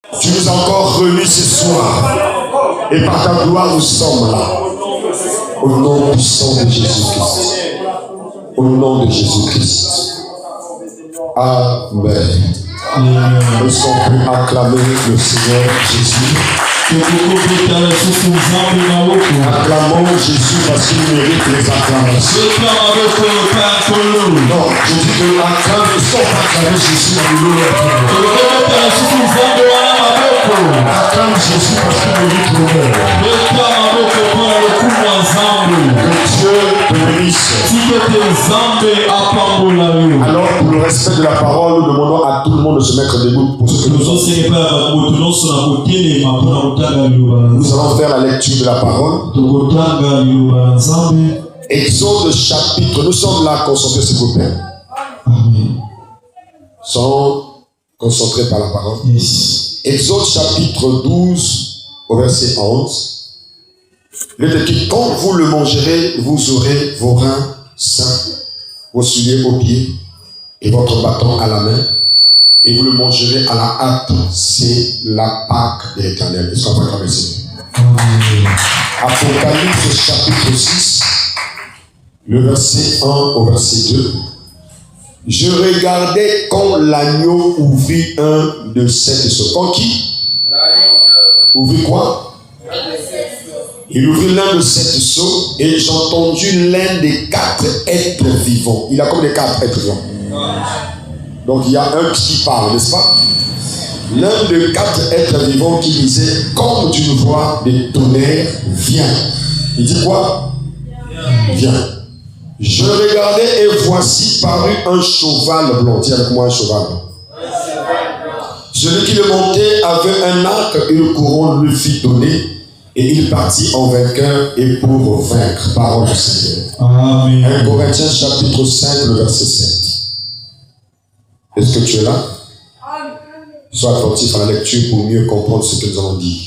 Tu nous as encore remis ce soir. Et par ta gloire, nous sommes là. Au nom puissant de Jésus-Christ. Au nom de Jésus-Christ. Amen. Nous sommes plus acclamer le Seigneur Jésus. Acclamons Jésus parce qu'il mérite les acclamations. Non, je dis que acclame, il faut acclamer Jésus dans le nom. Acclame Jésus parce qu'il mérite l'honneur. Que Dieu te bénisse. Alors, pour le respect de la parole, nous demandons à tout le monde de se mettre debout pour ce que nous sommes. Nous allons faire la lecture de la parole. Exode chapitre. Nous sommes là concentrés, s'il vous plaît. Sont concentrés par la parole. Yes. Exode chapitre 12 au verset 11. Il est écrit, quand vous le mangerez, vous aurez vos reins sains, vos souliers aux pieds et votre bâton à la main, et vous le mangerez à la hâte. C'est la Pâque de l'Éternel. Est-ce qu'on va acclamer ça? Apocalypse chapitre 6, le verset 1 au verset 2. Je regardais quand l'agneau ouvrit un de sept sceaux. Quand qui? Ouvrit quoi? Il ouvrit l'un de sept sceaux et j'ai entendu l'un des 4 êtres vivants. Il a comme des 4 êtres vivants. Donc il y a un qui parle, n'est-ce pas? L'un des 4 êtres vivants qui disait, comme d'une voix de tonnerre, viens. Il dit quoi? Viens. Je regardais et voici parut un cheval blanc. Dis avec moi un cheval blanc. Celui qui le montait avait un arc et une couronne lui fit donner. Et il partit en vainqueur et pour vaincre. Parole du Seigneur. Amen. 1 Corinthiens chapitre 5, le verset 7. Est-ce que tu es là? Sois attentif à la lecture pour mieux comprendre ce que nous allons dire.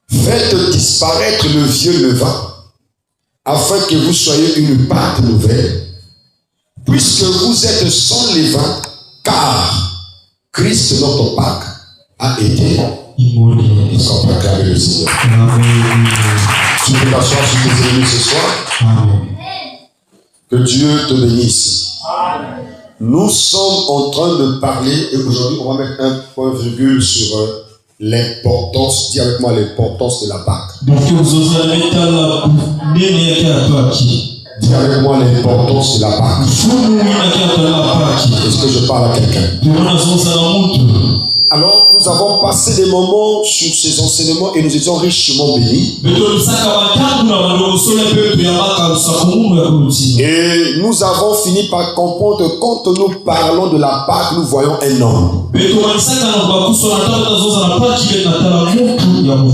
Faites disparaître le vieux levain, afin que vous soyez une pâte nouvelle, puisque vous êtes sans levain, car Christ, notre Pâque, a été immolé. Est-ce qu'on peut acclamer le Seigneur? Amen. Tu peux t'asseoir sur tes ennemis ce soir. Amen. Que Dieu te bénisse. Amen. Nous sommes en train de parler, et aujourd'hui on va mettre un point virgule sur l'importance, dis avec moi l'importance de la Pâque. Dis avec moi l'importance de la Pâque. Est-ce que je parle à quelqu'un? Alors, nous avons passé des moments sur ces enseignements et nous étions richement bénis. Et nous avons fini par comprendre que quand nous parlons de la Pâque, nous voyons un homme.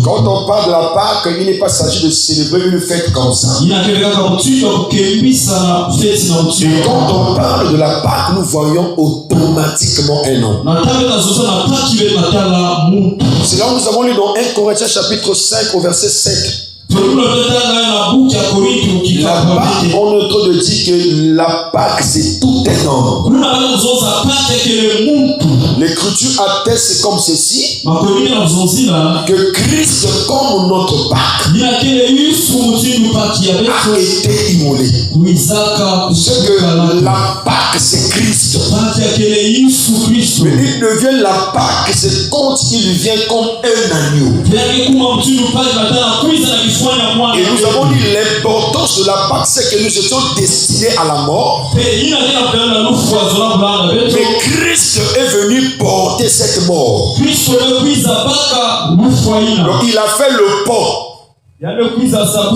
Quand on parle de la Pâque, il n'est pas s'agit de célébrer une fête comme ça. Et quand on parle de la Pâque, nous voyons automatiquement un homme. C'est là où nous avons lu dans 1 Corinthiens chapitre 5 au verset 7. La Pâque, on est en train de dire que la Pâque c'est tout un homme. L'Écriture atteste comme ceci que Christ comme notre Pâque a été immolé. Ce que la Pâque c'est Christ. Mais il devient la Pâque, c'est quand il vient comme un agneau. Et nous avons dit l'importance de la Pâque, c'est que nous étions destinés à la mort. Mais Christ est venu porter cette mort. Donc il a fait le pont.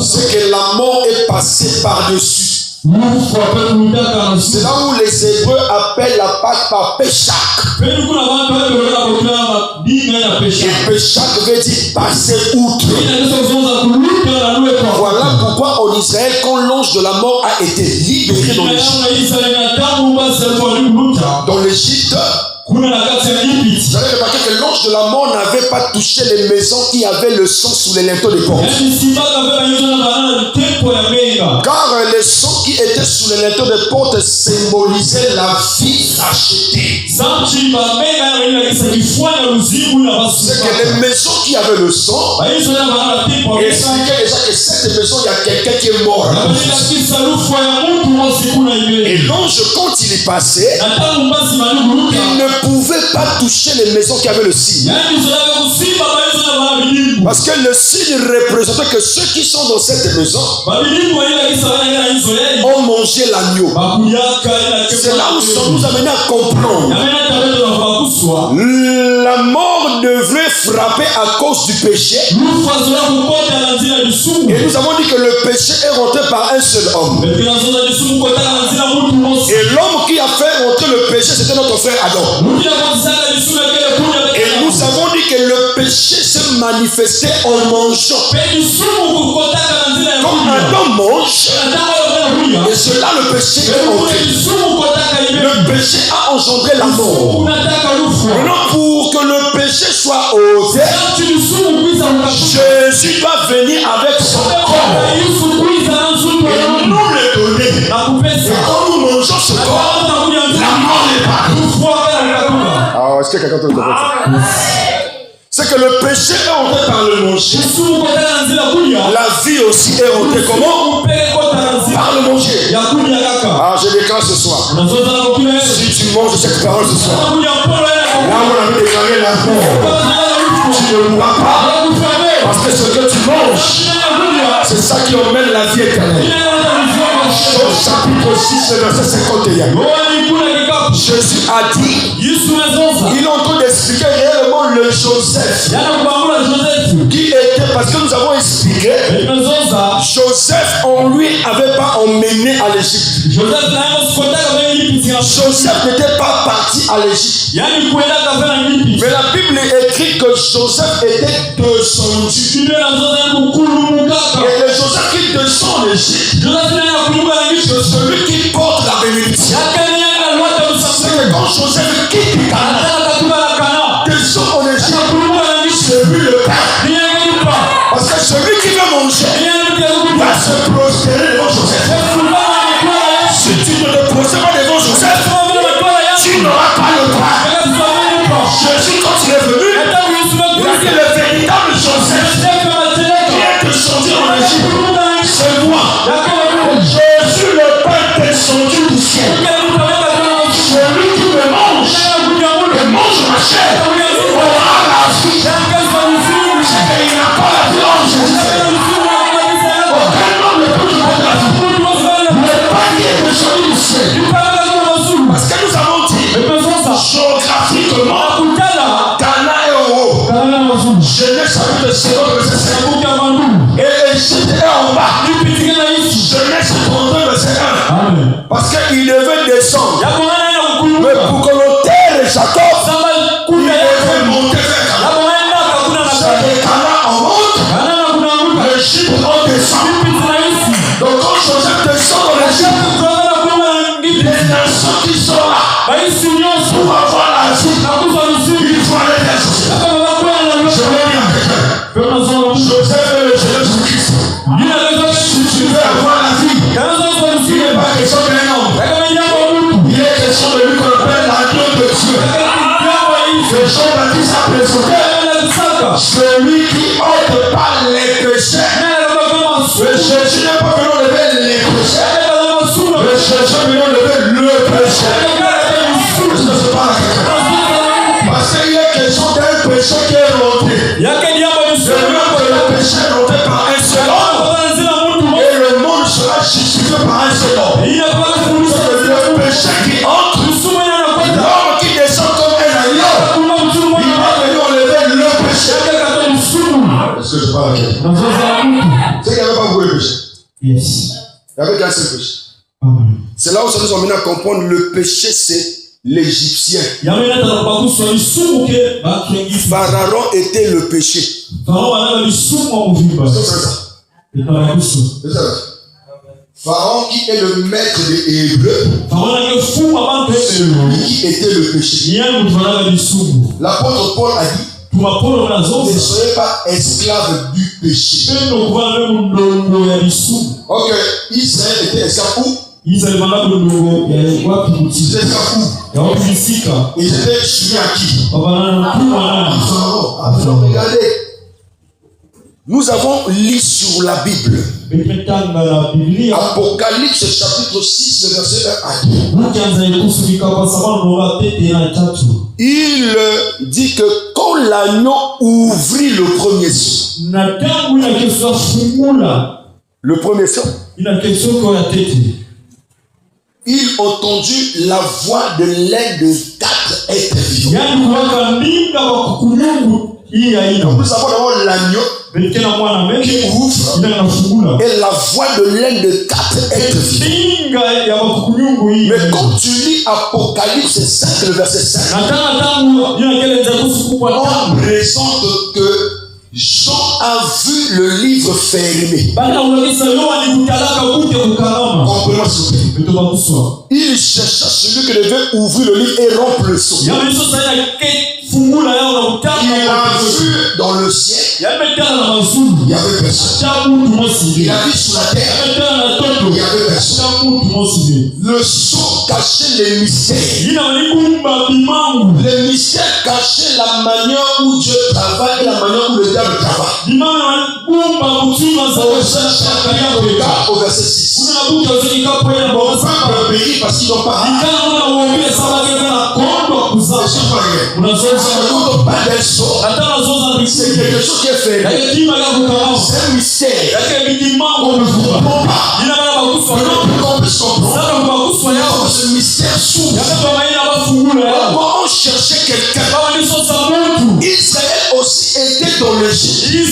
C'est que la mort est passée par-dessus. C'est là où les Hébreux appellent la Pâque par Péchak. Et Péchak veut dire passer outre. Voilà pourquoi en Israël, quand l'ange de la mort a été libéré dans l'Égypte, Vous avez remarqué que l'ange de la mort n'avait pas touché les maisons qui avaient le sang sous les linteaux des portes. Car les sangs qui étaient sous les linteaux des portes symbolisaient la vie achetée. C'est que les maisons qui avaient le sang expliquaient déjà que cette maison, il y a quelqu'un qui est mort. Et l'ange, quand il est passé, il ne pouvait pas toucher les maisons qui avaient le signe. Parce que le signe représentait que ceux qui sont dans cette maison ont mangé l'agneau. C'est là où ça nous amène à comprendre. La mort devrait frapper à cause du péché. Et nous avons dit que le péché est rentré par un seul homme. Et l'homme qui a fait rentrer le péché, c'était notre frère Adam. Et nous avons dit que le péché se manifestait en mangeant. Quand Adam mange, et cela le péché est rentré. Le péché a engendré la mort. Maintenant, pour que le péché soit ôté, Jésus doit venir avec son corps et nous le donner. Et quand nous mangeons ce corps, la mort n'est pas. Ah, est-ce que quelqu'un te comprend? C'est que le péché est entré par le manger. La vie aussi est entrée comment? Par le manger. Ah, je déclare ce soir. Si tu manges cette parole ce soir, là où on avait déclaré la mort, tu ne mourras pas. Parce que ce que tu manges, c'est ça qui emmène la vie éternelle. Au chapitre 6, verset 51. Jésus a dit, il est en train d'expliquer réellement le Joseph. Qui était, parce que nous avons expliqué, Joseph, on lui avait pas emmené à l'Égypte. Joseph n'était pas parti à l'Égypte. Mais la Bible écrit que Joseph était descendu. Et le Joseph qui descend en Égypte, c'est celui qui porte la bénédiction. C'est que quand Joseph quitte Canaan, descend en Égypte, c'est lui le Père. Parce que celui qui veut manger va se prospérer devant Joseph. Si tu ne te prospères pas devant Joseph, tu n'auras pas le droit. Jésus, quand il est venu, il a dit le véritable Joseph qui est descendu en Égypte, c'est moi. Jésus, le Père descendu du ciel. Celui qui me mange et mange ma chair aura la vie. C'est qu'il n'a pas la vie en Jésus. Aucun homme ne peut te donner la vie. Le panier est descendu du ciel. Parce que nous avons dit, géographiquement, Cana est en haut. Genèse chapitre 2, verset 5. Et Égypte est en bas. Genèse 32, verset 1. Parce qu'il devait descendre. Mais pour que l'autel de Jacob, il devait monter vers Cana. C'est que Cana en monte, l'Égypte en descend. Donc quand Joseph descend dans l'Égypte, les nations qui sont là, pour avoir la vie, il faut aller vers Joseph. Je vais dire à quelqu'un, Joseph est le Jésus-Christ. Si tu veux avoir la vie, il n'est pas question d'un homme. Il est question de lui qu'on appelle l'agneau de Dieu. C'est Jean-Baptiste a présenté celui qui ôte pas les péchés. Mais Jésus n'est pas venu enlever les péchés. Mais Jésus est venu enlever le péché. Est-ce que c'est pas la question? Parce qu'il y a question d'un péché qui est rentré. Le péché est rentré par un seul homme. Et le monde sera justifié par un seul homme. C'est le péché qui entre. L'homme qui descend comme un agneau, il va venir enlever le péché. Est-ce que je parle à quelqu'un? C'est qu'il n'y avait pas beaucoup de péché. Yes. Il n'y avait qu'un seul péché. C'est là où ça nous emmène à comprendre le péché, c'est l'Égyptien. Pharaon était le péché. C'est ça. Pharaon qui est le maître des Hébreux, celui qui était le péché. L'apôtre Paul a dit, ne soyez pas esclaves du péché. Ok, Israël était esclave où? Ils étaient soumis à qui? Alors regardez, nous avons lu sur la Bible. Apocalypse chapitre 6, le verset 1 à 2. Il dit que quand l'agneau ouvrit le premier son, il entendit la voix de l'un de 4 êtres vivants. Donc nous avons d'abord l'agneau qui ouvre et la voix de l'un de 4 êtres vivants. Mais quand tu lis Apocalypse 5, le verset 5, on présente que Jean a vu le livre fermé. Comprenez-moi s'il vous plaît. Il chercha celui qui devait ouvrir le livre et rompre le sceau. Il a vu dans le ciel, il y avait personne. Il a vu sur la terre, il y avait personne. Le sceau cachait les mystères. Les mystères cachaient la manière où Dieu travaille et la manière où le diable travaille. Au verset 6. Mon peuple périt parce qu'ils n'ont pas. C'est quelque chose qui est fait. C'est un mystère. On ne comprend pas. On peut se comprendre. Ce mystère s'ouvre. On cherchait quelqu'un. Israël aussi était dans l'Égypte. Ils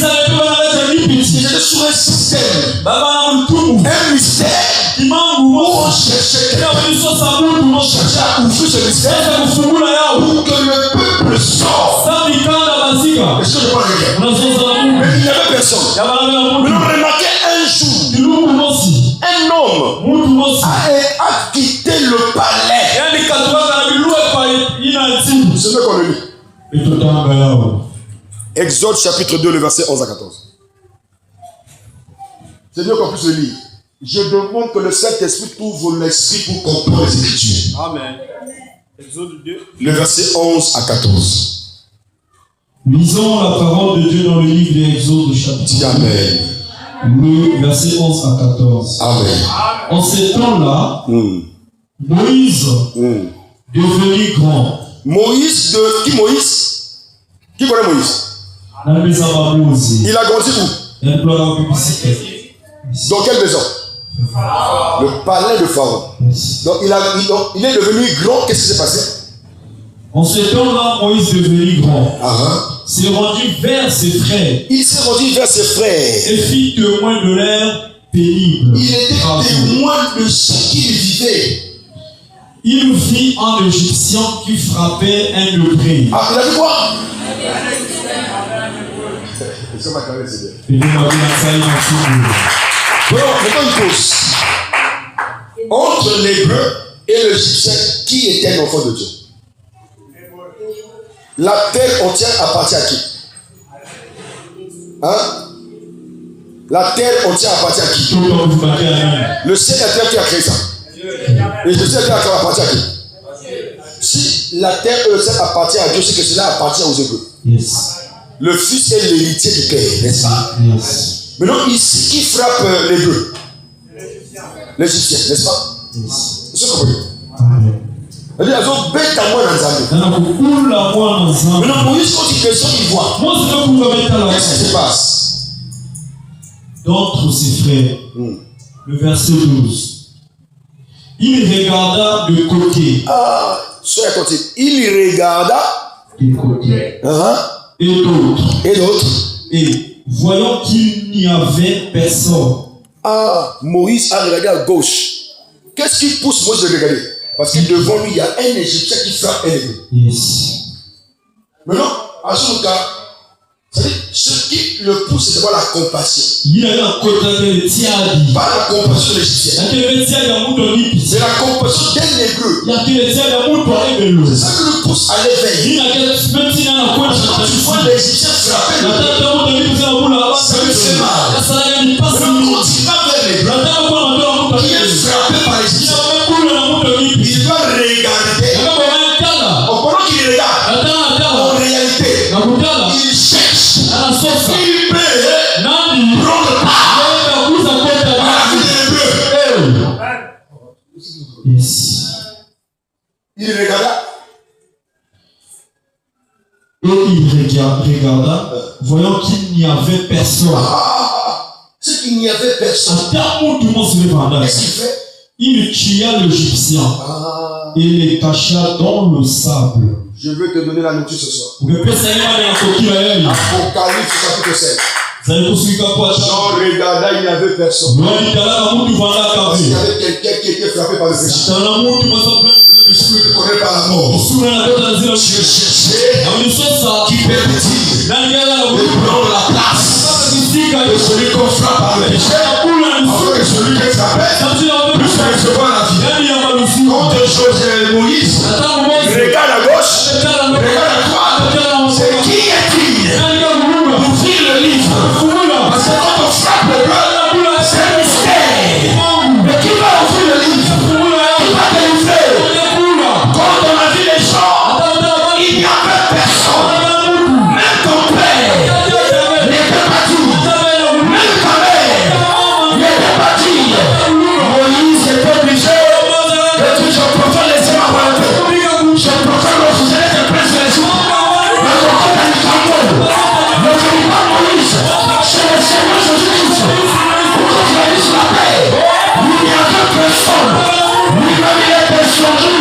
étaient sur un système. Un mystère. Où on cherchait quelqu'un. On cherchait à ouvrir ce mystère pour que le peuple sorte. Est-ce que je parle bien? Mais il n'y avait personne. Mais on remarquait un jour, un homme a quitté le palais. C'est ce qu'on le lit. Exode chapitre 2, le verset 11 à 14. C'est mieux qu'on puisse le lire. Je demande que le Saint-Esprit t'ouvre l'esprit pour comprendre les Écritures. Amen. Exode 2. Le verset 11 à 14. Lisons la parole de Dieu dans le livre de Exode chapitre 2. Amen. Le verset 11 à 14. Amen. En ces temps-là, Moïse devenu grand. Moïse de qui? Moïse? Qui connaît Moïse? Il a grandi où? Dans quelle maison? Le palais de Pharaon. Donc il est devenu grand. Qu'est-ce qui s'est passé? En ce temps-là, Moïse devenu grand, s'est rendu vers ses frères. Il s'est rendu vers ses frères. Et fit témoin de l'air pénible. Il était témoin de ce qu'il vivait. Il vit un Égyptien qui frappait un lépreux. Ah, il a vu quoi? Maintenant une pause. Entre l'hébreu et l'Égyptien, qui était l'enfant de Dieu? La terre entière appartient à qui? La terre entière appartient à qui? Le ciel et la terre qui a créé ça. Et le ciel et la terre appartient à qui? Si la terre et le ciel appartient à Dieu, c'est que cela appartient aux Hébreux. Yes. Le fils est l'héritier du père, n'est-ce pas? Yes. Maintenant, ici, qui frappe l'hébreu? L'Égyptien, n'est-ce pas? Yes. C'est ce que vous comprenez? Amen. Maintenant, Moïse, quand il descend, il voit. Qu'est-ce qui se passe? D'entre ses frères, le verset 12. Il regarda de côté. Soyez attentifs. Il regarda de côté. Et d'autres. Et d'autres. Et voyant qu'il n'y avait personne. Moïse a regardé à gauche. Qu'est-ce qui pousse Moïse de regarder? Parce que devant lui, il y a un Égyptien qui frappe un hébreu. Yes. Maintenant, à ce cas, c'est-à-dire ce qui le pousse, c'est d'abord la compassion. Pas la compassion égyptienne. C'est la compassion d'un hébreu. C'est ça qui le pousse à l'éveil. Quand tu vois l'Égyptien frapper le ça me fait mal. Mais quand il va vers l'hébreu, qui est frappé par l'Égyptien, il va regarder. Pendant qu'il regarde, en réalité, il cherche. Il peut prendre part à la vie de l'hébreu. Il regarda. Et il regarda, voyant qu'il n'y avait personne. C'est qu'il n'y avait personne. Qu'est-ce qu'il fait? Il tua l'Égyptien et les cacha dans le sable. Je veux te donner la notice ce soir. Apocalypse chapitre 7. Jean regarda, il n'y avait personne. Parce qu'il y avait quelqu'un qui était frappé par le péché. Je te connais par la mort. Tu cherchais qui peut te dire de prendre la place de celui qu'on frappe par le péché. Afin que celui qui est frappé puisse recevoir la vie. Quand Josué Moïse regarde à gauche, regarde à droite, c'est qui est-il? Ouvrir le livre. Parce que quand on frappe le blanc, c'est un mystère. Mais qui va ouvrir le livre? Qui va délivrer? Quand on a vu les gens, il n'y avait personne. Même ton père n'était pas dit. Même ta mère n'était pas dit. Moïse était obligé de dire je préfère laisser ma volonté. Je préfère refuser de presser les jours. Mais je crois dans le tambour. Ne dis pas Moïse. C'est le Seigneur Jésus-Christ. Pour que tu réalises la paix. Il n'y avait personne. Lui-même il est descendu.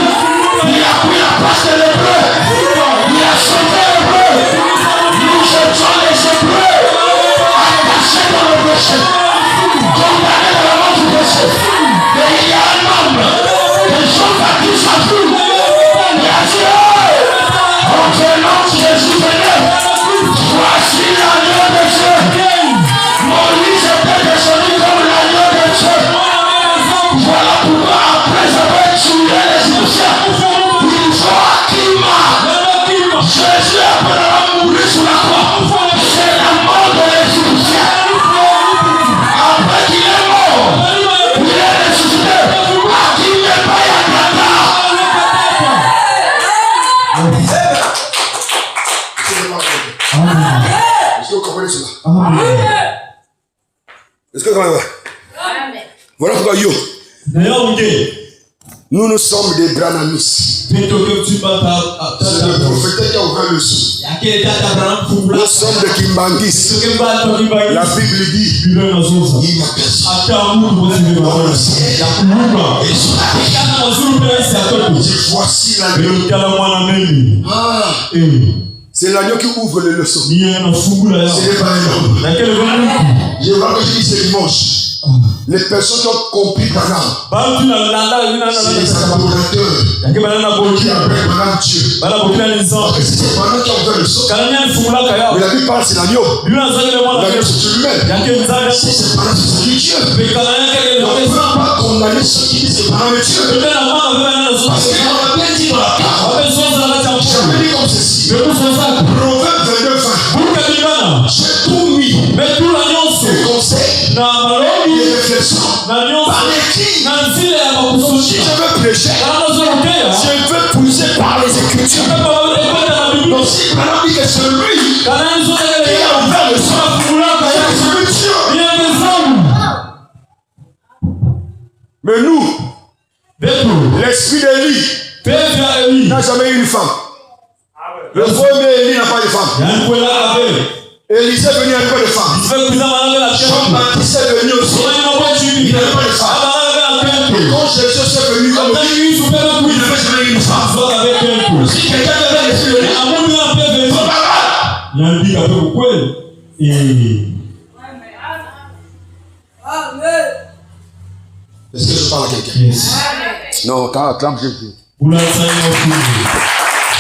Il a pris la place de l'hébreu. Il a sauvé l'hébreu. Nous jetons les hébreux attachés dans le péché, condamnés dans la mort du péché. Mais il y a un homme que Jean-Baptiste a vu. Il a dit en venant Jésus venait. Voici l'agneau de Dieu. Moïse était descendu comme l'agneau de Dieu. Voilà pourquoi après avoir tué les Égyptiens, Jésus après avoir mouru sur la croix, c'est la mort de l'Égyptien. Après qu'il est mort, il est ressuscité. À qui n'est pas Yakata. Est-ce que vous comprenez cela? Est-ce que vous comprenez? Voilà pourquoi nous sommes des Branamis. C'est le prophète qui a ouvert le sou. Nous sommes des Kimbangis. La Bible dit il n'y a personne. Voici l'agneau. C'est l'agneau qui ouvre le leçon. Ce n'est pas un homme. Je vois que je dis c'est dimanche. Les personnes qui ont compris Canaan, c'est les adorateurs qui appellent Madame Dieu. Parce que c'est pendant qui a ouvert le son. Mais la Bible parle, c'est l'agneau. L'agneau, c'est lui-même. Si c'est pendant, c'est Dieu. On ne peut pas condamner ceux qui disent c'est pendant Dieu. Parce qu'on a bien dit dans la parole. J'avais dit comme ceci. Proverbe 22:20. J'ai tout mis. Des conseils. Des réflexions. Par l'écrit. Si je veux prêcher, je veux pousser par les Écritures. Donc si maintenant dit que celui qui a ouvert le sang, c'est Dieu. Mais nous, l'esprit d'Élie n'a jamais eu une femme. Le premier Élie n'a pas de femme. Élisée est venu avec pas de femme. Jean-Baptiste est venu aussi. Il n'avait pas de femme. Et quand Jésus est venu comme il n'avait jamais eu une femme. Si quelqu'un avait l'esprit de Dieu, est-ce que je parle à quelqu'un? Non, quand acclame Jésus.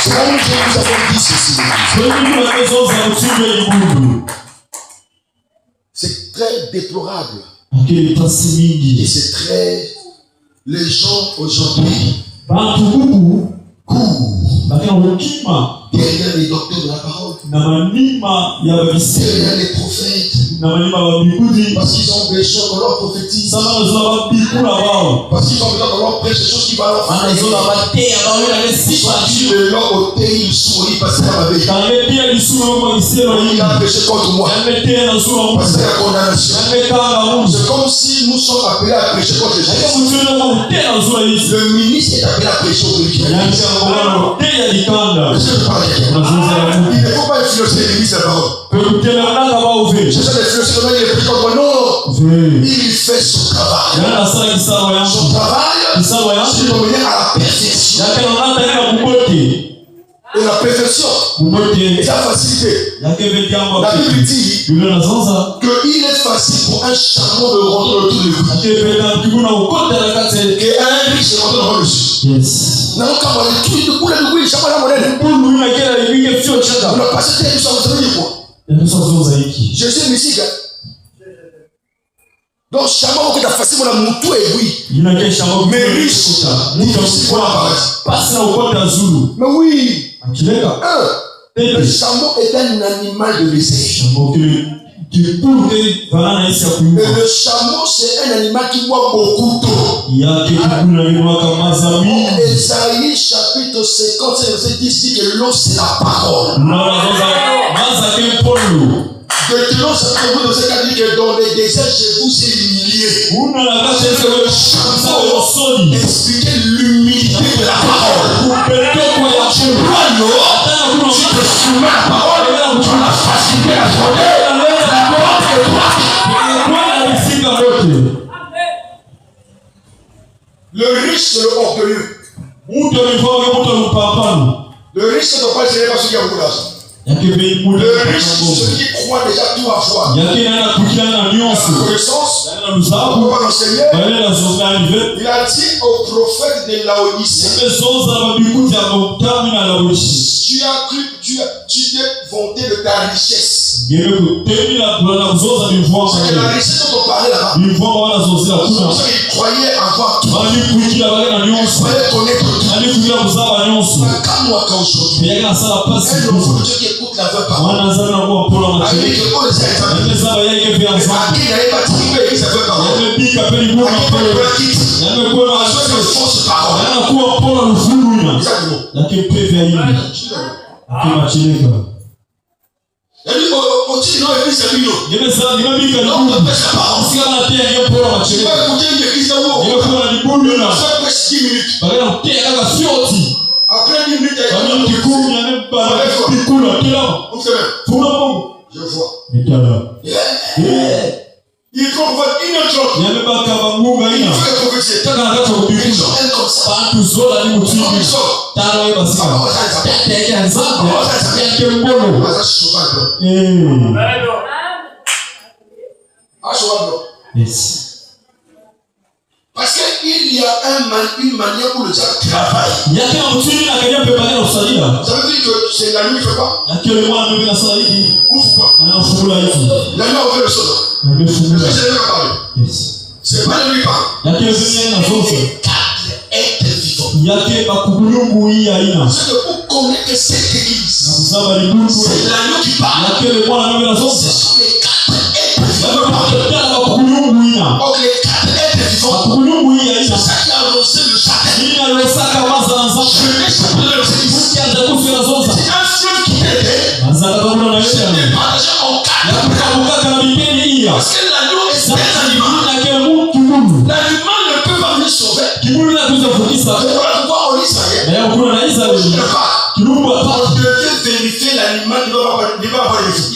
C'est là où je vous avais dit ceci. très déplorable. Akili pasi Et mingi. c'est très... Les gens aujourd'hui Bantu bubu courent bakina ukima derrière les docteurs de la parole, na manima ya babisi derrière les prophètes, na manima babikudi parce qu'ils ont besoin qu'on leur prophétise, sama na zona babikula bao parce qu'ils ont besoin qu'on leur prêche des choses qui vont leur faire. ana zona batea bao na lesi Ils de leur côté, ils sourit parce qu'il y a ma vie. kale pia lisumo kwa iselo Il hii a péché contre moi. ametea na zona Parce qu'il y a condamnation. ametanga mungu C'est comme si nous sommes appelés à prêcher contre les kama gens. mtuna kwa utena zona hii Le ministre est appelé à prêcher aux religieux. yanga ngolo tea dikanda Est-ce que je parle à quelqu'un? Il ne faut pas influencer l'église là-bas. kutela naka bao ve C'est ça d'influencer le mec, il est prêché contre moi. Non. ve Il fait son travail. yana sala kisalo Son yangu travail, kisalo c'est yangu de mener à la perfection. yake nonata ina kubote Et la perfection et kubote sa facilité. yake vetiambo La Bible dit Biblia nazonza qu'il est facile pour un chameau de rentrer dans tous les coups. akipenda kibuna ukota la kate Et un riche de rentrer dans le dessus. yes Non, quand on est tous les coups, il chameau la monnaie. bulu ina kila ibike fio On chaka a passé tel ça, vous savez quoi? yanazonza hiki Jésus est Messie. Donc, chameau qui est facile pour la moutou et oui. ina kesha ngo Mais riche, muta difficile pour la paradis. pasi na ukota zulu Mais oui. akileka Le chameau est un animal de misère. shambo kipulu ke vanana isi ya Et kuimba le chameau, c'est un animal qui boit beaucoup d'eau. yake kipulu na mwaka mazami Ésaïe chapitre 50, verset 10 dit que l'eau, c'est la parole. na nazonza maza ke polo Deutéronome chapitre 8, verset 4 dit que dans les déserts, je vous ai humilié. una la kate ya shamsa wa soni Expliquez l'humilité de la parole. kupetoko ya Tu bois l'eau, atana kuna tu te soumets à la parole, tu as la facilité à journée. Le riche, c'est le orgueilleux. Le riche, c'est ne pas gérer parce qu'il y a beaucoup d'argent. Le riche, c'est celui qui croit déjà tout à foi. La connaissance, on va l'enseigner. Il a dit au prophète de Laodicée, tu as cru, tu t'es vanté de ta richesse. C'est que la richesse dont on parlait là-bas, c'est qu'il croyait avoir tout. Il croyait connaître tout. Comme moi, quand aujourd'hui, un enfant de Dieu qui écoute la vraie parole, avec le haut des ailes, à qui il n'avait pas dit que sa vraie parole, à qui il n'avait pas dit que fausse parole. Il dit, au-dessus, non, église, c'est lui, non. Non, on pêche la parole. Tu vas écouter une église de haut. Ça pêche 10 minutes. Après 10 minutes, je vois. Il faut voir une autre. Il faut prophétiser. Les gens aiment comme ça. Parce qu'il y a une manière où le diable travaille. Ça veut dire que c'est la nuit, il ne fait pas. Ouvre pas. La nuit, on fait le sol. C'est pas la nuit, pas. C'est 4 êtres vivants. C'est que pour connaître cette église, c'est l'agneau qui parle. Ce sont les 4 êtres vivants. Donc les 4 êtres vivants, c'est ça qui a lancé le châtel. Je vais s'appeler le service. C'est un fleuve qui était partagé en 4. Parce que l'agneau est un animal. L'animal ne peut pas venir sauver. Voilà pourquoi on lit ça. On devait vérifier l'animal qui va pas avoir les fous.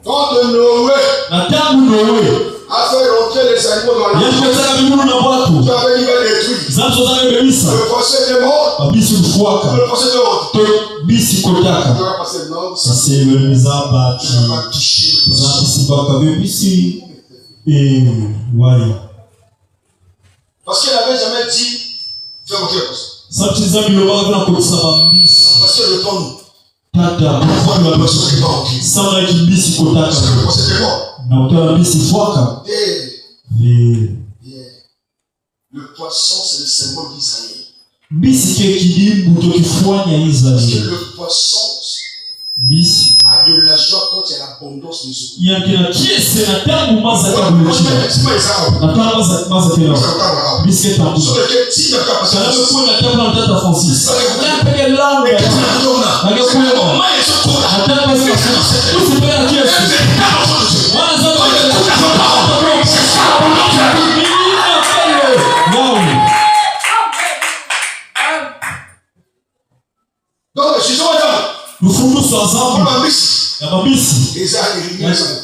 Quand Noé a fait rentrer les animaux dans la maison, tu avais détruit. Le procès de mort. Le procès de mort. Tu vas passer non. Ça c'est le mizamba qui va toucher le procès. Parce qu'elle n'avait jamais dit fais rentrer le procès. Parce que le temps nous. Tata, pourquoi nous avons besoin de pas rentrer? Parce que le procès est mort. Le poisson, c'est le symbole d'Israël. Parce que le poisson a de la joie quand il y a l'abondance de eaux. Sur lequel tu n'as pas passé. Donc, je suis nous faisons ça ensemble. Il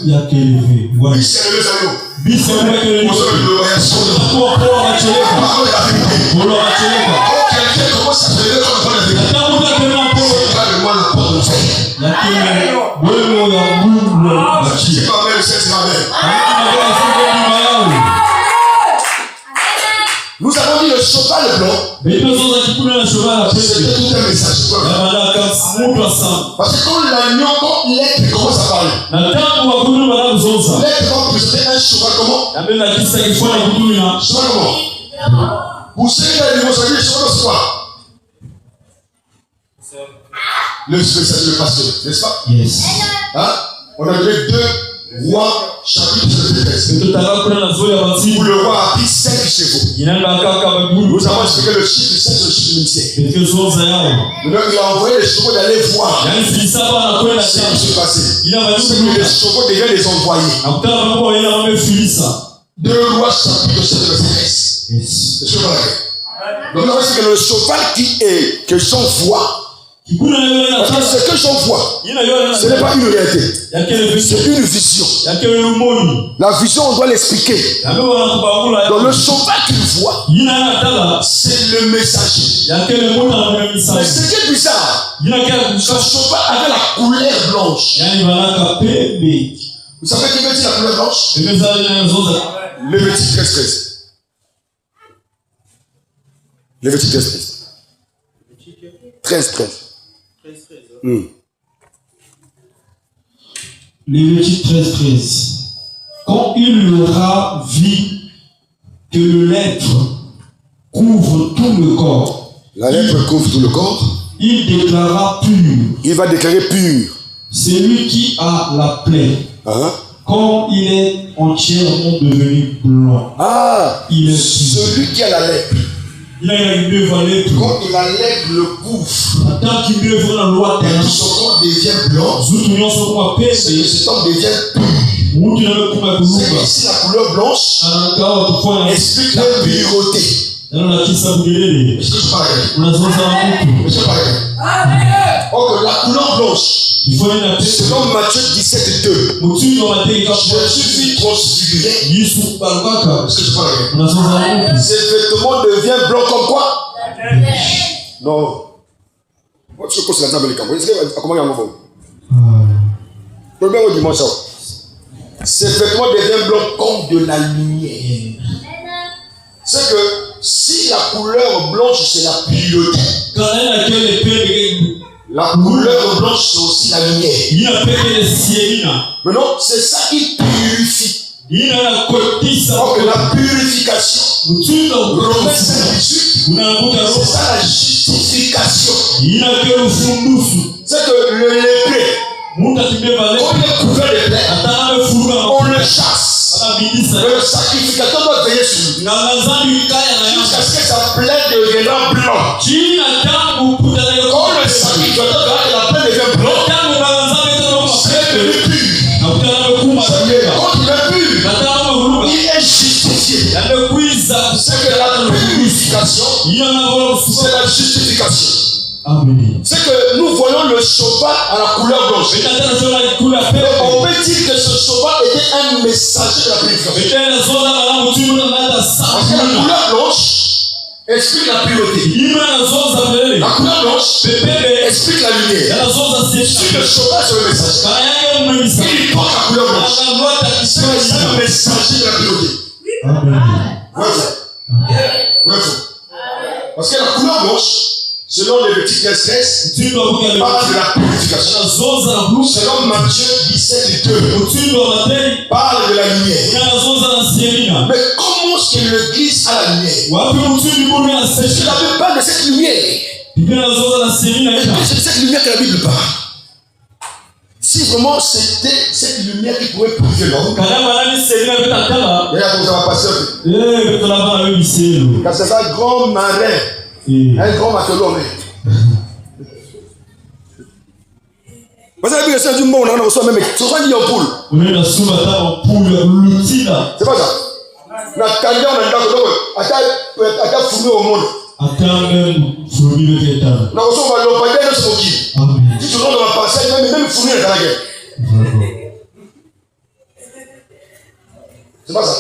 y a qu'élevé. Voilà. Nous avons dit le cheval blanc. C'était tout un message. Parce que quand l'agneau, quand l'être commence à parler, l'être va présenter un cheval comment? Cheval comment? Pour ceux qui ont dit, vous savez, le cheval c'est quoi? Le spécialiste, le pasteur, n'est-ce pas? Yes. Hein? On a donné 2 Rois, chapitre 13. Où le roi a pris 5 chevaux. Nous avons expliqué le chiffre 7, le chiffre du ministère. Maintenant, il a envoyé les chevaux d'aller voir ce qui s'est passé. C'est que les chevaux deviennent les envoyés. 2 Rois, chapitre 7, verset 13. Yes. Donc, on a dit que le cheval que j'envoie, parce que ce que j'envoie, ce n'est pas une réalité. C'est une vision. La vision, on doit l'expliquer. Donc le cheval qu'il voit, c'est le messager. Mais ce qui est bizarre, ce cheval avait la couleur blanche. Vous savez qui veut dire la couleur blanche? Lévitique 13. Lévitique 13. Lévitique 13. Quand il aura vu que le lèpre couvre tout le corps, la lèpre couvre tout le corps, il déclara pur. Il va déclarer pur celui qui a la plaie, comme il est entièrement devenu blanc. Il est celui qui a la lèpre. Quand la lèpre le couvre, et que son corps devient blanc, c'est que cet homme devient pur. C'est ici la couleur blanche explique la pureté. Est-ce que je parle? Est-ce que je parle? Or que la couleur blanche, selon Matthieu 17:2, Jésus vit transfiguré. Est-ce que je parle? Ses vêtements deviennent blancs comme quoi? Non. Tu peux poser la table avec le Est-ce que comment il y a un moment? Premier dimanche. Ses vêtements deviennent blancs comme de la lumière. C'est que si la couleur blanche c'est la pureté, la couleur blanche c'est aussi la lumière. Maintenant c'est ça qui purifie. Donc la purification, Romains 5:18, c'est ça la justification. C'est que le lépré, quand il est couvert de plaie, on le chasse. Le sacrificateur doit veiller sur lui jusqu'à ce que sa plaie devienne blanche. Quand le sacrificateur regarde que la plaie devient blanche, c'est devenu pur. Quand il est pur, il est justifié. C'est que la purification, c'est la justification. Amen. C'est que nous voyons le chauffard à la couleur blanche. On peut dire que ce chauffard était un messager de la purification. Parce que la couleur blanche explique la pureté. La couleur blanche explique la lumière. Si le chauffard c'est le messager, il porte la couleur blanche. C'est un messager de la pureté. Bref. Parce que la couleur blanche, selon les petits textes, parle de la purification. Selon Matthieu 17:2, parle de la lumière. Mais comment est-ce que l'Église a la lumière? Est-ce que la Bible parle de cette lumière? C'est de cette lumière que la Bible parle. Si vraiment c'était cette lumière qui pourrait purifier l'homme, regarde comment ça va passer. Car c'est un grand marin, un grand matelot. Vous savez que c'est du monde, on a reçu même. Ce soit dit en poule. C'est pas ça. La candidat, on a dit que à fouiller au monde. On a reçu on va l'opérer dans ce moquille. Si tu rentres dans la parcelle, même fouiller dans la guerre. C'est pas ça.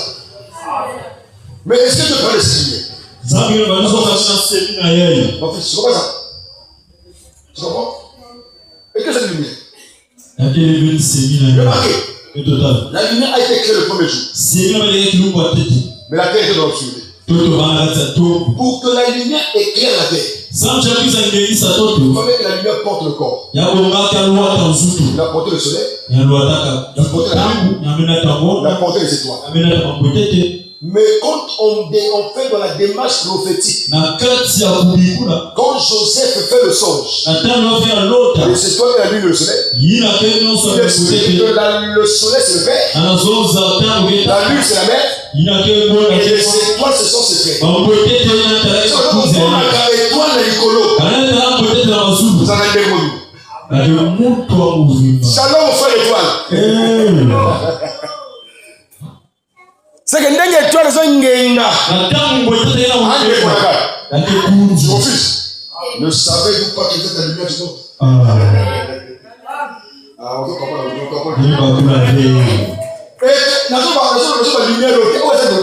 Mais est-ce que tu peux laisser? Mon fils, tu comprends ça? Tu comprends? Et que cette lumière? Remarquez, la lumière a été créée le premier jour. Mais la terre était dans l'obscurité. Pour que la lumière éclaire la terre, il fallait que la lumière porte le corps. Il a porté le soleil, il a porté la lune, il a porté les étoiles. Mais quand on fait dans la démarche prophétique, quand Joseph fait le songe, les étoiles et la lune et le soleil, il explique que le soleil c'est le père, la lune c'est la mère, et les étoiles ce sont ses frères. On a l'étoile et l'écolo. Vous en avez démonu. Shalom frère étoile. C'est que ndenge étoile sont ngenga. Mon fils, ne savez-vous pas que vous êtes la lumière du monde? On peut comprendre. Et la lumière, où est-ce que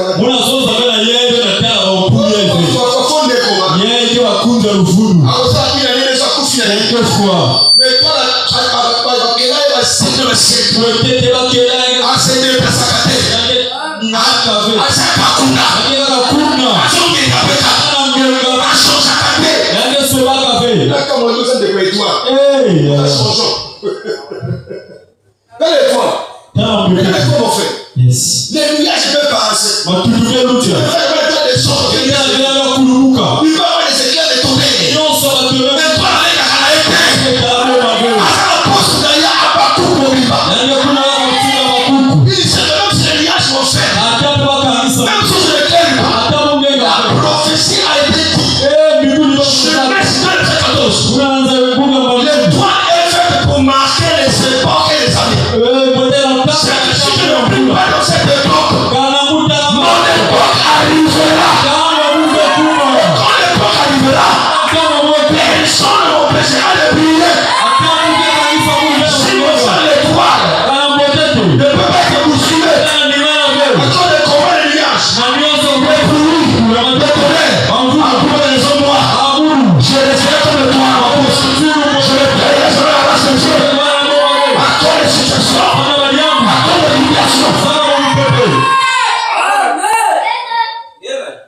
mais toi, yes. Les nuages peuvent passer. Il va y avoir des éclairs de tonnerre. Mais toi, avec la il dit c'est même si les nuages vont faire. Même si je l'éclaire, la prophétie a été dite. Je mets dans le 14. L'étoile est faite pour marquer les époques et les années. C'est que si je ne prie pas dans cette époque, mon époque arrivera. Quand l'époque arrivera, personne ne m'empêchera de briller. Si vous faites l'étoile, ne peut pas être bousculé. Quand les combats de nuages, les bruits, les colères, après les hommes noirs, je les ferai comme le toit en pouce. Je les ferai sur la race de Dieu. À toi les situations, à toi les libérations.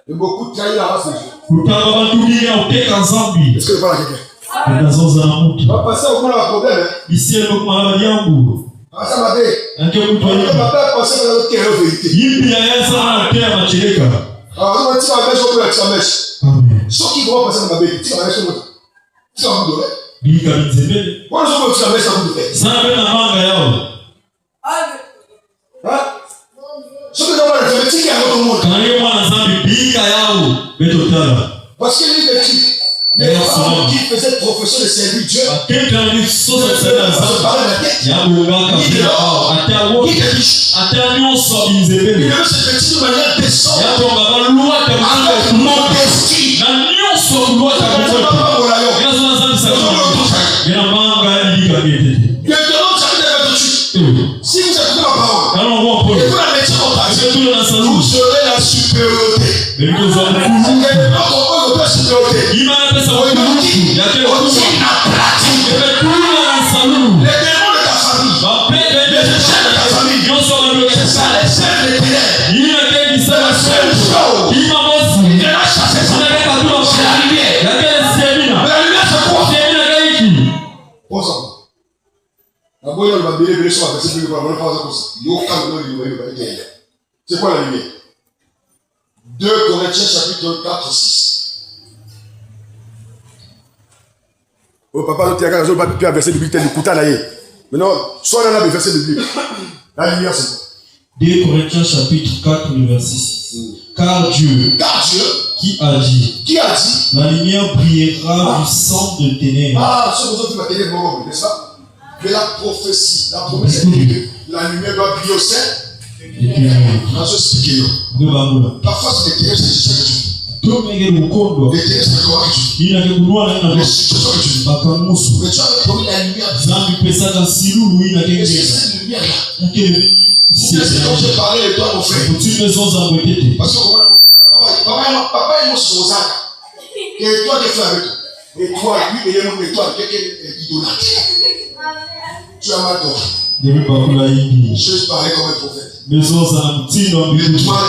Et beaucoup trahissent la race de Dieu. Est-ce que je parle à quelqu'un? On va passer au moment de problème. Ah, ça m'a dit. On va pas passer par la terre vérité. Alors, on va tirer la mèche, on peut la mèche. Ceux qui vont passer dans ma bête, tire la mèche, on va tirer un bout de lait. Pourquoi nous avons tiré la mèche, un bout de lait? Hein? Ceux qui vont passer dans ma bête, tire un autre monde. Parce qu'il y a des types. Les femmes qui faisaient profession de servir Dieu, se parlaient la tête, ni de l'or, ni de riche. Il avait ce petit de manière décente, avec modestie. Si vous écoutez ma parole, Quand on voit et Paul, vous la mettez en pratique, c'est tout dans sa vous louche. aurez la supériorité. Mais nous avons Et donc, on peut la supériorité. il m'a appelé sa louche. Il y a quel On louche? dit la pratique. Il fait tout dans sa louche. Les démons de ta famille, Va paix les échecs de ta famille, non seulement c'est ça, les ailes de ténèbres. il a quel qui C'est la seule chose. il m'a bossé. Il a chassé ça. Il a quel cadeau. C'est la lumière. Il a quel sémina. Mais la lumière, c'est quoi? Sémina quel qui? Bon sang. La bonne va béler sur la personne qui va faire ça comme ça. Il y a aucun de nous qui va. C'est quoi la lumière? 2 Corinthiens chapitre 4, 6. Oh papa, nous t'avons pas pu verser biblique, t'es écouté là. Maintenant, soit on a des versets bibliques. La lumière, c'est quoi? 2 Corinthiens chapitre 4, le verset 6. Car Dieu, qui a dit, la lumière brillera du centre de ténèbres. Ah, ce que vous avez dit, n'est-ce pas? Mais la prophétie, la promesse est que la lumière doit briller au sein des ténèbres. On va s'expliquer. Parfois, c'est les ténèbres, c'est ce que tu fais. Les ténèbres, c'est comment que tu fais. Les situations que tu fais. Mais tu avais promis la lumière. Et c'est cette lumière-là. C'est ce dont j'ai parlé de toi, mon frère. Parce que papa et moi, c'est son sac. Et toi, tu fais avec toi. Et toi, lui, et moi, et toi, quelqu'un est idolâtre. Tu as mal tort. Je parlais comme un prophète. Et toi,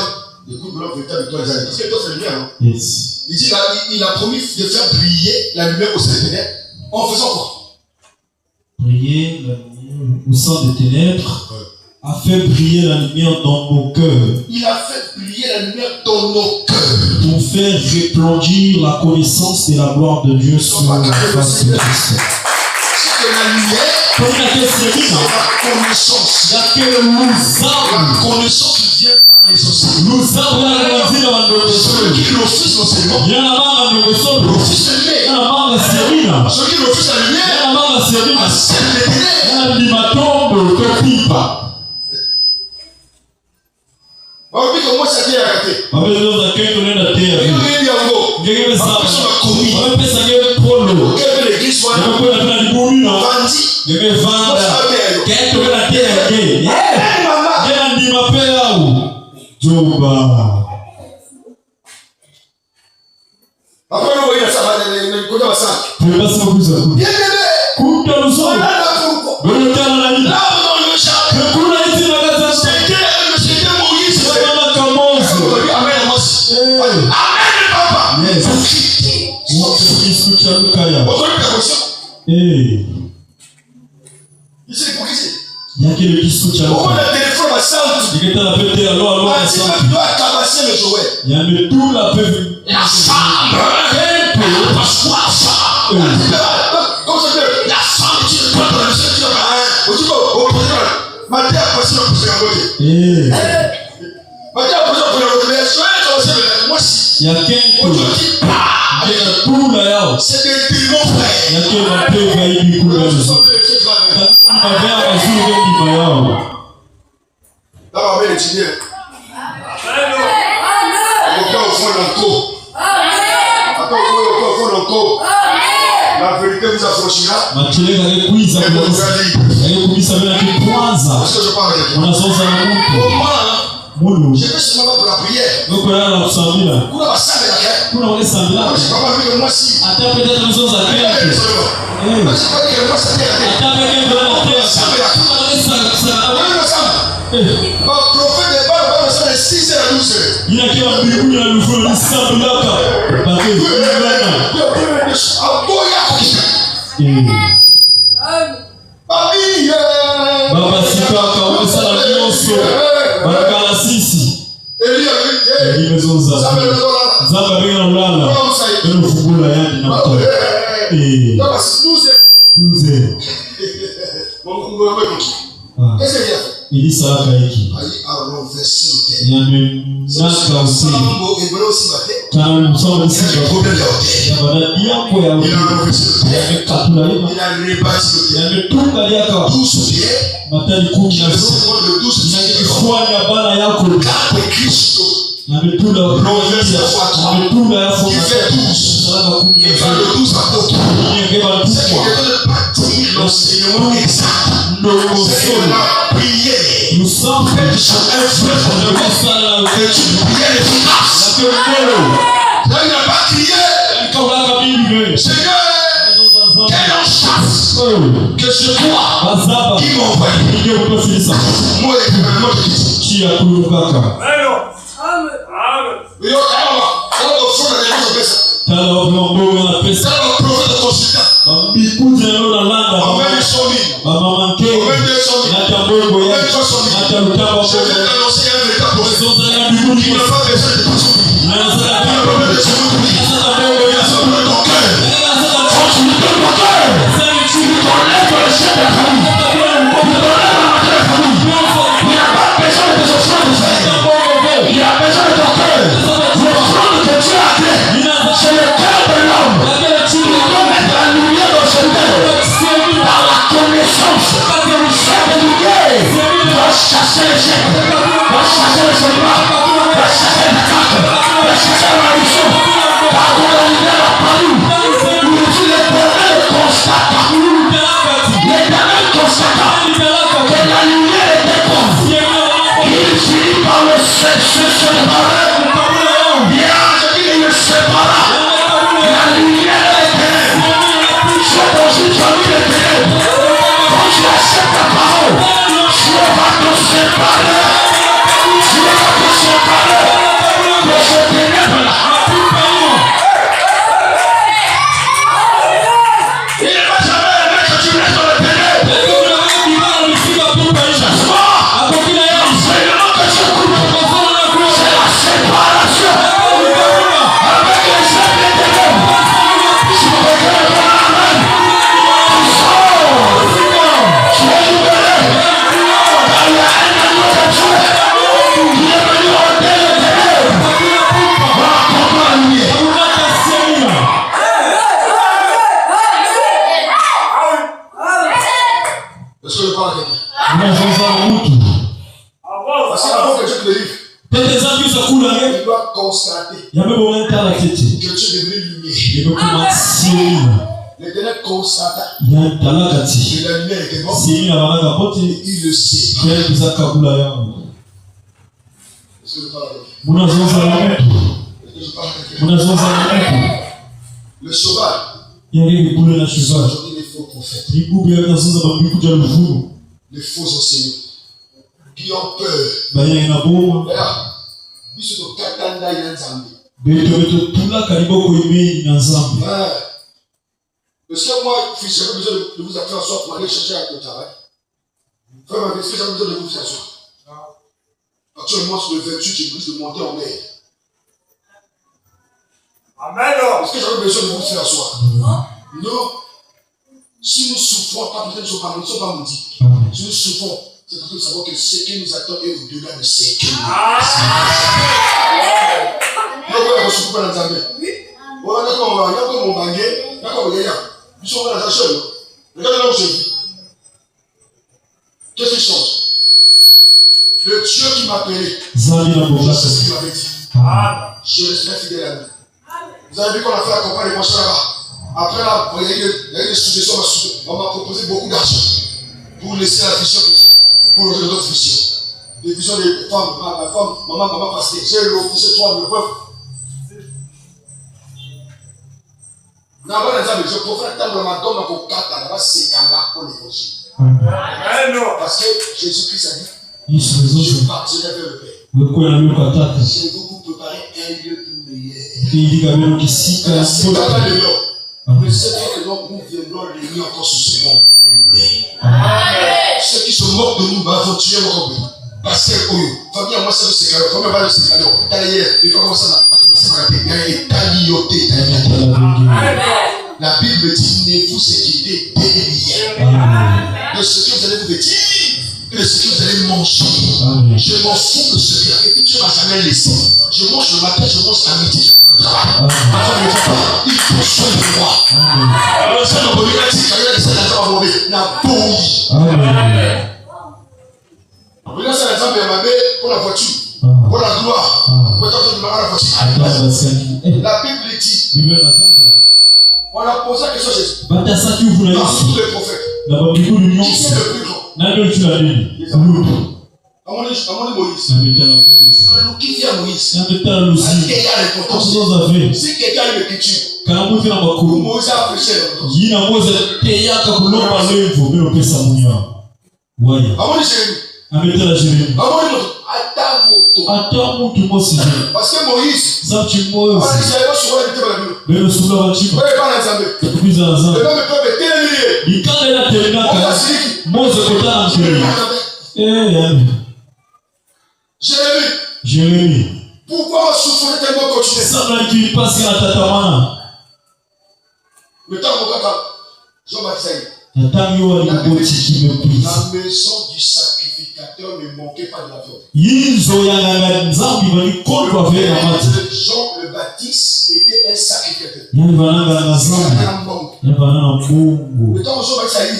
écoute, l'homme véritable de toi, les années. Parce que toi, c'est le bien, non? Yes. Il dit, il a promis de faire briller la lumière au sein des ténèbres. En faisant quoi? Briller la lumière au sein des ténèbres. A fait briller la lumière dans nos cœurs. Il a fait briller la lumière dans nos cœurs. Pour faire réplandir la connaissance de la gloire de Dieu sur la face de Christ. C'est que la lumière, c'est la connaissance. La connaissance qui vient par les sociétés. Celui qui l'office l'enseignement. L'office est né. Celui qui l'office la lumière. A celle des ténèbres. On dit que moi, c'est qui a raté. On dit yango. On a commis. On a l'église soit après, nous voyons ça, le côté de ça. Bien bébé. On a la pourquoi. Là, on le chat. C'était Moïse. Amen, papa. Yes. Il y a quel discours qui a on a le téléphone à Santo. il y a la pété alors Ah, tu dois tabasser le jouet. il y a le tout la pété La femme. Comme ça fait. La femme qui est contre le secteur. Au niveau, au président. Matin a passé le poussé à côté. Matin a passé le poussé à côté. Mais soyez aussi avec moi. Il y a quel tout là yao. C'est des démons, frère. Il y a quel la pété va y du coup là. Il va bien à jour de yao. Là, on va étudier. On va au fond d'un coup. Attends, au fond d'un coup. La vérité vous affranchira. Machele kakekuiza kakekuisa bila kikwanza. Parce que je parle avec toi. Unasoza na Mungu. Moi, je vais seulement pour la prière. Ndio kwa la kusambila. Kuna basame la guerre. Kuna wale sambila. Papa dit que moi si. Hata peut-être nous sommes à quelque. Parce que pas dire moi ça dit la guerre. Hata peut-être nous sommes à quelque. Ça veut Kuna wale sambila. dire ça. Ba prophète de Baal va ça les 6 et la 12 heures. Il y a qui va mbinguni na lufu ni sambila ka. Parce que Baba sikaka umesala nyonso bakala sisi Eli mezoza Zamba benga ulala Eno fugula yani na mto 12 ili salaka hiki yamenaka usili kana msoma nisika ya banadia kwa ya yamekatula hiva yametunga liaka matali 10 yangekifwanya bana yako yametula yametula yako salaka 10 yangeba tukwa l'enseignement exact. C'est que la prière. Nous sommes Que tu prières efficace. Là, il n'a pas crié. Seigneur, quelle en chasse que c'est toi qui m'a envoyé. Moi, je dis. Il le sait. Le cheval. Aujourd'hui, les faux prophètes. Les faux enseignants. Qui ont peur. Ils sont au Katanda Yanzambi. Parce que moi, fils, j'avais besoin de vous appeler en soir pour aller chercher avec le travail. Frère, est-ce que j'avais besoin de vous faire soir? Actuellement, sur le 28, j'ai besoin de monter en mer. Amen. Est-ce que j'avais besoin de vous faire soir? Non. Si nous souffrons, pas peut-être ne sont pas maudits. Si nous souffrons, c'est parce que nous savons que ce qui nous attend est au-delà de ce qui nous attend. Pourquoi on ne souffre pas dans la main? On a comme on va gagner, d'accord, on va gagner. Ils sont dans la chaîne. Regardez là où je vis. Qu'est-ce qui change? Le Dieu qui m'a appelé, c'est ce qu'il m'avait dit. Je reste fidèle à lui. Vous avez vu qu'on a fait la campagne de Mocha là-bas. Après là, il y a eu des suggestions. On m'a proposé beaucoup d'argent pour laisser la vision, pour notre vision. Les visions des femmes, ma femme, maman, pasteur. J'ai l'officier, toi, le peuple. Je préfère attendre ma donne pour 4 ans, c'est quand là pour l'évangile. Parce que Jésus-Christ a dit, je partirai vers le Père. J'ai beaucoup préparé un lieu pour meilleur. C'est pas mal de l'homme. Mais c'est que nous viendrons réunir encore sur ce monde. Ceux qui se moquent de nous vont tuer mon robin. Parce que, famille, moi, c'est le secret. Comment va le secret? Il faut commencer à la Bible dit, ne vous inquiétez de rien. De ce que vous allez vous dire, et de ce que vous allez manger. Je m'en fous de ce que et puis Dieu m'a jamais laissé. Je mange le matin, je mange à midi, je prends le travail. Il faut soin de moi. Ça ne peut pas dire que c'est la femme mauvais. La bouille. Vous laissez l'exemple de ma mère pour la voiture, pour la gloire, pour la voiture. La Bible dit, On a posé la question à Jésus. Batasaki uvuna Parmi Yesu. tous les prophètes. Na babikulu Qui nyonso. c'est le plus grand? Na ndio tula nini? Lutu. Amoni Moïse. Na mitala Mose. Alors, qui vient Moïse? Na mitala Lusi. Quelle est l'importance? Si quelqu'un a une écriture, Kana mutu na makuru. Moïse a prêché l'importance. Yina Mose teyaka kulomba levo bilo pesa munya. Waya. Amoni Jérémie. Na mitala Jérémie. Amoni Moto. Ata mutu Mose. Parce que Moïse. Sabti Mose. Belo sula bachiba. Kubiza za. Ikale na telinaka. Mose kotana mkele. Jérémie. Pourquoi souffrir tellement continuer? Sabla qui passe à tatamana. Le temps où Jean-Baptiste. La maison du sacrificateur ne manquait pas de la viande. Jean le Baptiste était un sacrificateur. Le temps où Jean-Baptiste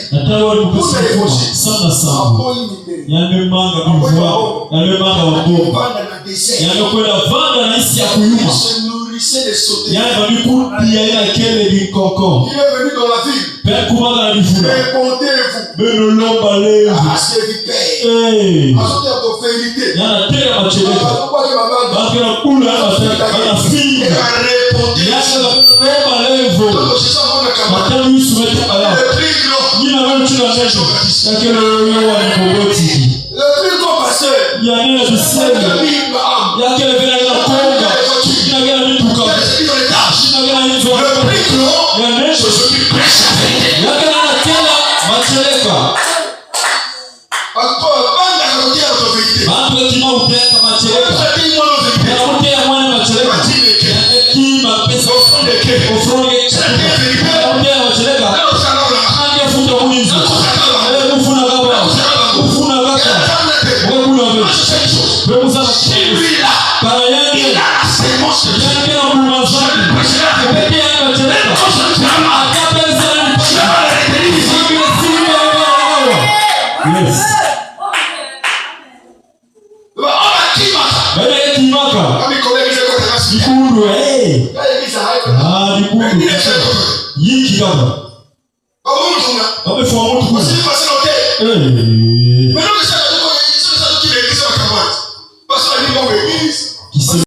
se nourrissait des sautés. Il est venu dans la ville. Répondez-vous.